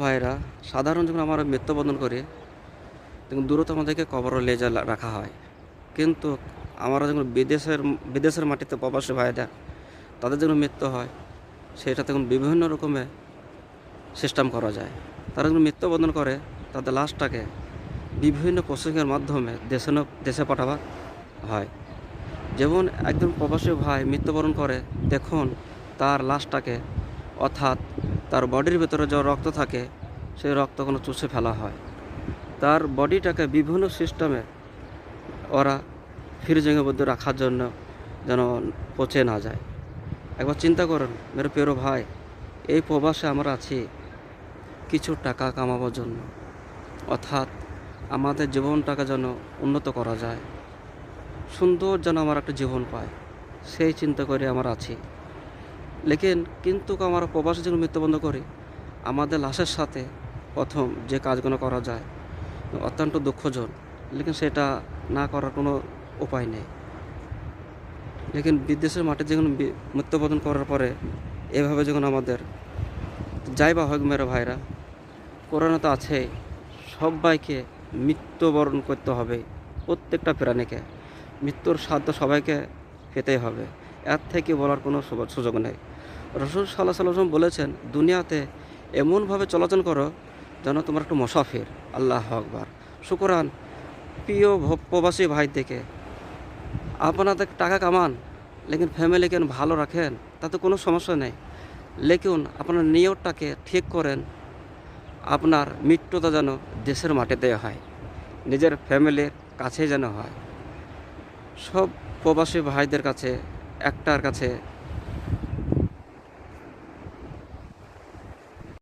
ভাইরা, সাধারণ যখন আমরা মৃত্যুবরণ করি তখন দূরত আমাদেরকে কবরে লেজা রাখা হয়। কিন্তু আমরা যখন বিদেশের মাটিতে প্রবাসী ভাইরা তাদের যখন মৃত্যু হয় সেটা তখন বিভিন্ন রকমের সিস্টেম করা যায়। তারা যখন মৃত্যুবরণ করে তাদের লাশটাকে বিভিন্ন প্রসেসিংয়ের মাধ্যমে দেশে পাঠাবা হয়। যেমন একজন প্রবাসী ভাই মৃত্যুবরণ করে, দেখুন তার লাশটাকে অর্থাৎ তার বডির ভেতরে যে রক্ত থাকে সেই রক্ত কোনো চুষে ফেলা হয়। তার বডিটাকে বিভিন্ন সিস্টেমে ওরা ফ্রিজিংয়ের মধ্যে রাখার জন্য যেন পচে না যায়। একবার চিন্তা করুন মেরে প্রিয় ভাই, এই প্রবাসে আমরা আছি কিছু টাকা কামাবার জন্য, অর্থাৎ আমাদের জীবনটাকে যেন উন্নত করা যায়, সুন্দর যেন আমার একটা জীবন পায়, সেই চিন্তা করে আমরা আছি। কিন্তু আমরা প্রবাসে যখন মৃত্যুবরণ করি আমাদের লাশের সাথে প্রথম যে কাজগুলো করা যায় অত্যন্ত দুঃখজনক, সেটা না করার কোনো উপায় নেই। বিদেশের মাঠে যখন মৃত্যুবরণ করার পরে এভাবে যখন আমাদের যাই বা হোক মেরে ভাইরা, করোনা তো আছেই, সবাইকে মৃত্যুবরণ করতে হবে। প্রত্যেকটা প্রাণীকে মৃত্যুর সাধ্য সবাইকে পেতেই হবে, এর থেকে বলার কোনো সুযোগ নেই। রাসূল সাল্লাল্লাহু আলাইহি ওয়াসাল্লাম বলেছেন, দুনিয়াতে এমনভাবে চলাচল করো যেন তোমার একটু মুসাফির। আল্লাহু আকবার। সুতরাং প্রিয় প্রবাসী ভাই থেকে আপনাদের টাকা কামান, ফ্যামিলিকে ভালো রাখেন, তাতে কোনো সমস্যা নেই। আপনার নিয়তটাকে ঠিক করেন, আপনার মৃত্যুটা যেন দেশের মাটিতে হয়, নিজের ফ্যামিলির কাছেই যেন হয়। সব প্রবাসী ভাইদের কাছে একটার কাছে